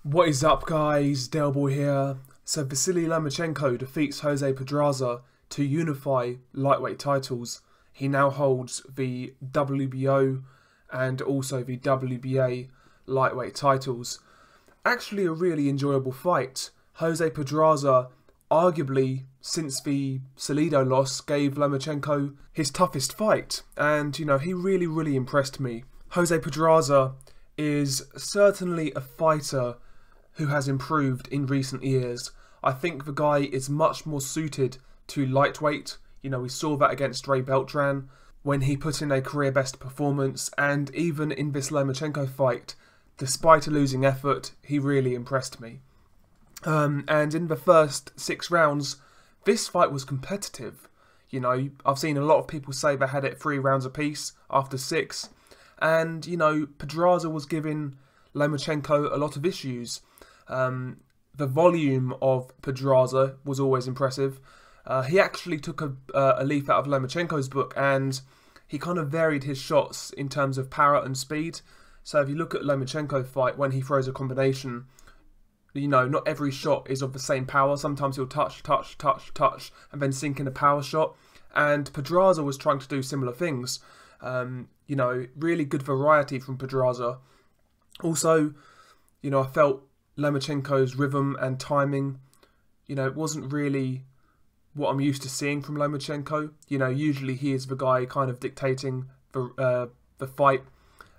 What is up, guys? Delboy here. So Vasyl Lomachenko defeats Jose Pedraza to unify lightweight titles. He now holds the WBO and also the WBA lightweight titles. Actually a really enjoyable fight. Jose Pedraza, arguably since the Salido loss, gave Lomachenko his toughest fight, and he really impressed me. Jose Pedraza is certainly a fighter who has improved in recent years. I think the guy is much more suited to lightweight. We saw that against Ray Beltran when he put in a career best performance, and even in this Lomachenko fight, despite a losing effort, he really impressed me. And in the first 6 rounds, this fight was competitive. I've seen a lot of people say they had it 3 rounds apiece after 6, and Pedraza was giving Lomachenko a lot of issues. The volume of Pedraza was always impressive. He actually took a leaf out of Lomachenko's book, and he kind of varied his shots in terms of power and speed. So if you look at Lomachenko fight, when he throws a combination, not every shot is of the same power. Sometimes he'll touch, and then sink in a power shot. And Pedraza was trying to do similar things. Really good variety from Pedraza. Also, I felt Lomachenko's rhythm and timing, it wasn't really what I'm used to seeing from Lomachenko. Usually he is the guy kind of dictating the fight,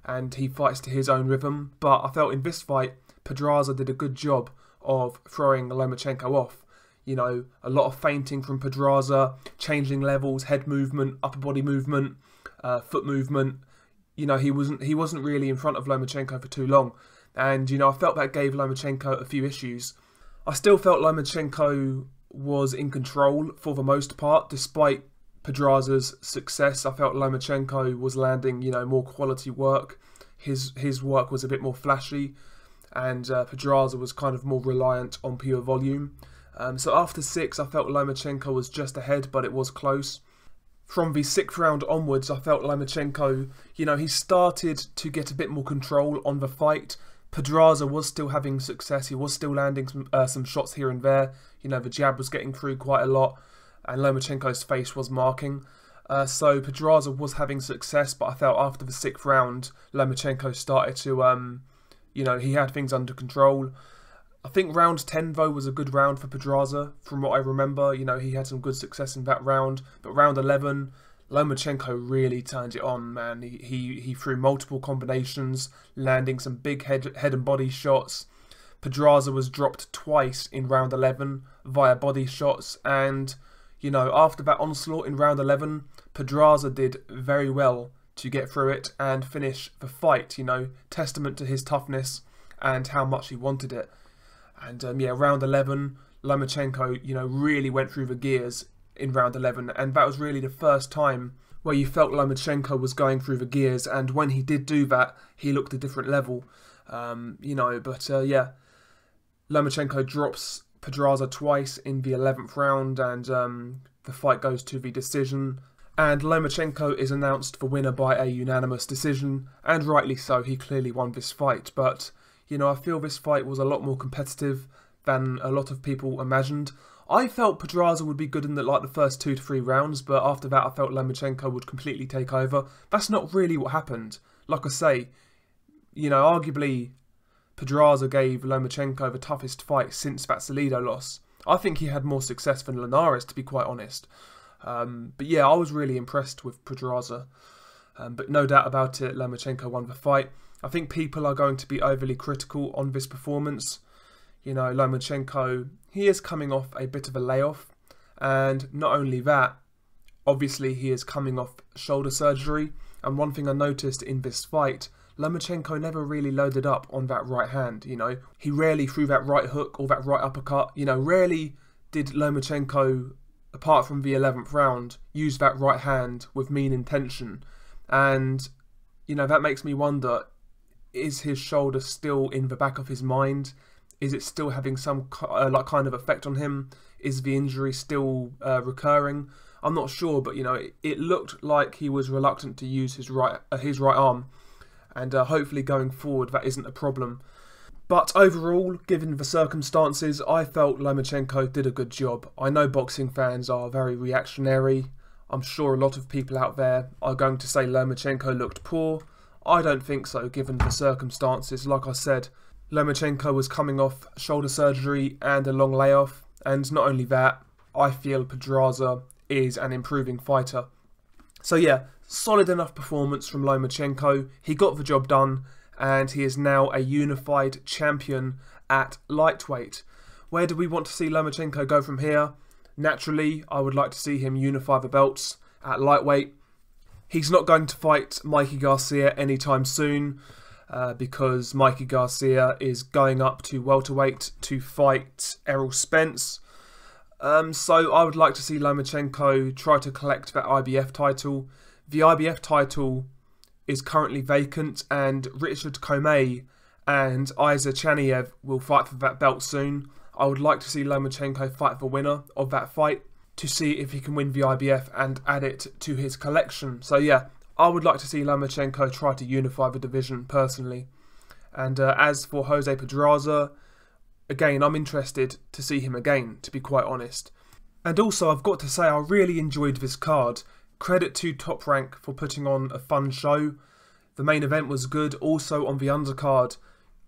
and he fights to his own rhythm. But I felt in this fight, Pedraza did a good job of throwing Lomachenko off. A lot of feinting from Pedraza, changing levels, head movement, upper body movement, foot movement. He wasn't really in front of Lomachenko for too long. And, I felt that gave Lomachenko a few issues. I still felt Lomachenko was in control for the most part, despite Pedraza's success. I felt Lomachenko was landing, more quality work. His work was a bit more flashy, and Pedraza was kind of more reliant on pure volume. So after 6, I felt Lomachenko was just ahead, but it was close. From the 6th round onwards, I felt Lomachenko, he started to get a bit more control on the fight. Pedraza was still having success. He was still landing some shots here and there. The jab was getting through quite a lot, and Lomachenko's face was marking. So Pedraza was having success, but I felt after the 6th round, Lomachenko started to, he had things under control. I think round 10, though, was a good round for Pedraza, from what I remember. He had some good success in that round. But round 11, Lomachenko really turned it on, man. He threw multiple combinations, landing some big head and body shots. Pedraza was dropped twice in round 11 via body shots. And, after that onslaught in round 11, Pedraza did very well to get through it and finish the fight. Testament to his toughness and how much he wanted it. And round 11, Lomachenko, really went through the gears in round 11, and that was really the first time where you felt Lomachenko was going through the gears, and when he did do that, he looked a different level. Lomachenko drops Pedraza twice in the 11th round, and the fight goes to the decision, and Lomachenko is announced the winner by a unanimous decision, and rightly so. He clearly won this fight, but I feel this fight was a lot more competitive than a lot of people imagined. I felt Pedraza would be good in the first 2 to 3 rounds, but after that I felt Lomachenko would completely take over. That's not really what happened. Like I say, arguably Pedraza gave Lomachenko the toughest fight since that Salido loss. I think he had more success than Linares, to be quite honest. But yeah, I was really impressed with Pedraza. But no doubt about it, Lomachenko won the fight. I think people are going to be overly critical on this performance. Lomachenko, he is coming off a bit of a layoff, and not only that, obviously he is coming off shoulder surgery, and one thing I noticed in this fight, Lomachenko never really loaded up on that right hand. He rarely threw that right hook or that right uppercut. Rarely did Lomachenko, apart from the 11th round, use that right hand with mean intention, and that makes me wonder, is his shoulder still in the back of his mind? Is it still having some kind of effect on him? Is the injury still recurring? I'm not sure, but it looked like he was reluctant to use his right arm, and hopefully going forward that isn't a problem. But overall, given the circumstances, I felt Lomachenko did a good job. I know boxing fans are very reactionary. I'm sure a lot of people out there are going to say Lomachenko looked poor. I don't think so, given the circumstances. Like I said, Lomachenko was coming off shoulder surgery and a long layoff. And not only that, I feel Pedraza is an improving fighter. So yeah, solid enough performance from Lomachenko. He got the job done, and he is now a unified champion at lightweight. Where do we want to see Lomachenko go from here? Naturally, I would like to see him unify the belts at lightweight. He's not going to fight Mikey Garcia anytime soon because Mikey Garcia is going up to welterweight to fight Errol Spence. So I would like to see Lomachenko try to collect that IBF title. The IBF title is currently vacant, and Richard Comey and Isa Chaniev will fight for that belt soon. I would like to see Lomachenko fight the winner of that fight to see if he can win the IBF and add it to his collection. So yeah, I would like to see Lomachenko try to unify the division personally. And as for Jose Pedraza, again, I'm interested to see him again, to be quite honest. And also, I've got to say, I really enjoyed this card. Credit to Top Rank for putting on a fun show. The main event was good. Also on the undercard,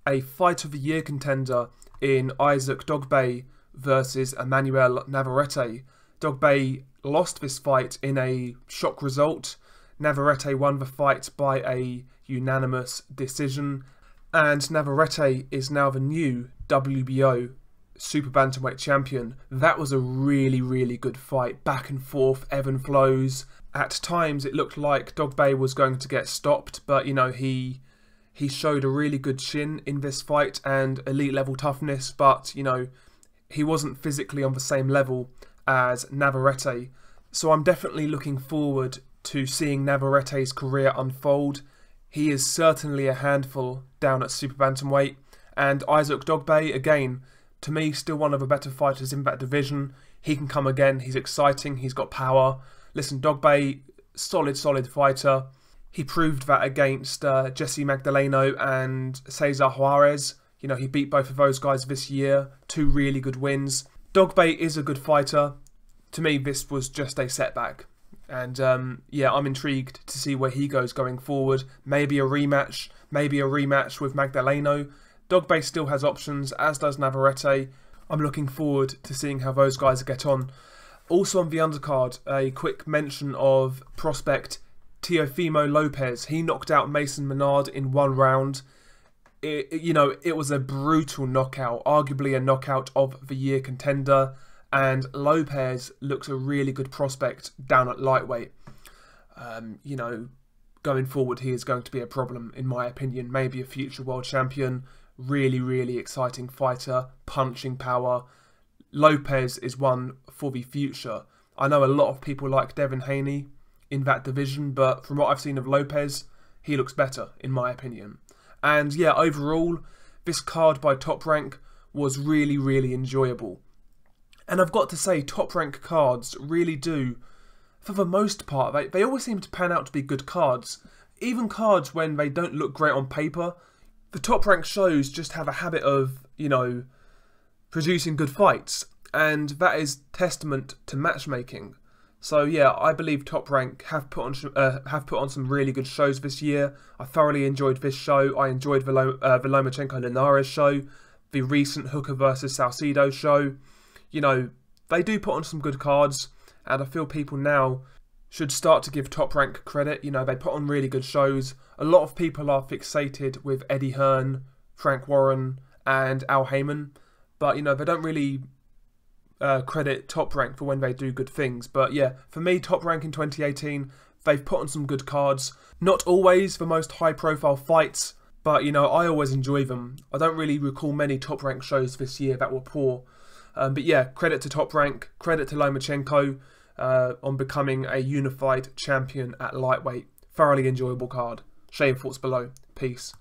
a Fight of the Year contender in Isaac Dogboe versus Emmanuel Navarrete. Dogboe lost this fight in a shock result. Navarrete won the fight by a unanimous decision. And Navarrete is now the new WBO Super Bantamweight champion. That was a really, really good fight. Back and forth, ebb and flows. At times it looked like Dogboe was going to get stopped, but you know, he showed a really good chin in this fight and elite level toughness, but you know, he wasn't physically on the same level as Navarrete. So I'm definitely looking forward to seeing Navarrete's career unfold. He is certainly a handful down at Super Bantamweight, and Isaac Dogboe, again, to me, still one of the better fighters in that division. He can come again, he's exciting, he's got power. Listen, Dogboe, solid fighter. He proved that against Jesse Magdaleno and Cesar Juarez. You know, he beat both of those guys this year. 2 really good wins. Dogboe is a good fighter. To me, this was just a setback. And yeah, I'm intrigued to see where he goes going forward. Maybe a rematch with Magdaleno. Dogboe still has options, as does Navarrete. I'm looking forward to seeing how those guys get on. Also on the undercard, a quick mention of prospect Teofimo Lopez. He knocked out Mason Menard in 1 round. It was a brutal knockout, arguably a knockout of the year contender. And Lopez looks a really good prospect down at lightweight. Going forward, he is going to be a problem, in my opinion. Maybe a future world champion. Really, really exciting fighter. Punching power. Lopez is one for the future. I know a lot of people like Devin Haney in that division, but from what I've seen of Lopez, he looks better, in my opinion. And yeah, overall, this card by Top Rank was really, really enjoyable. And I've got to say, Top Rank cards really do, for the most part, they always seem to pan out to be good cards. Even cards when they don't look great on paper, the Top Rank shows just have a habit of, producing good fights. And that is testament to matchmaking. So yeah, I believe Top Rank have put on some really good shows this year. I thoroughly enjoyed this show. I enjoyed the Lomachenko Linares show, the recent Hooker versus Salcido show. They do put on some good cards, and I feel people now should start to give Top Rank credit. They put on really good shows. A lot of people are fixated with Eddie Hearn, Frank Warren, and Al Heyman, but they don't really credit Top Rank for when they do good things. But yeah, for me, Top Rank in 2018, they've put on some good cards. Not always the most high-profile fights, but I always enjoy them. I don't really recall many Top Rank shows this year that were poor. But yeah, credit to Top Rank, credit to Lomachenko on becoming a unified champion at lightweight. Thoroughly enjoyable card. Share your thoughts below. Peace.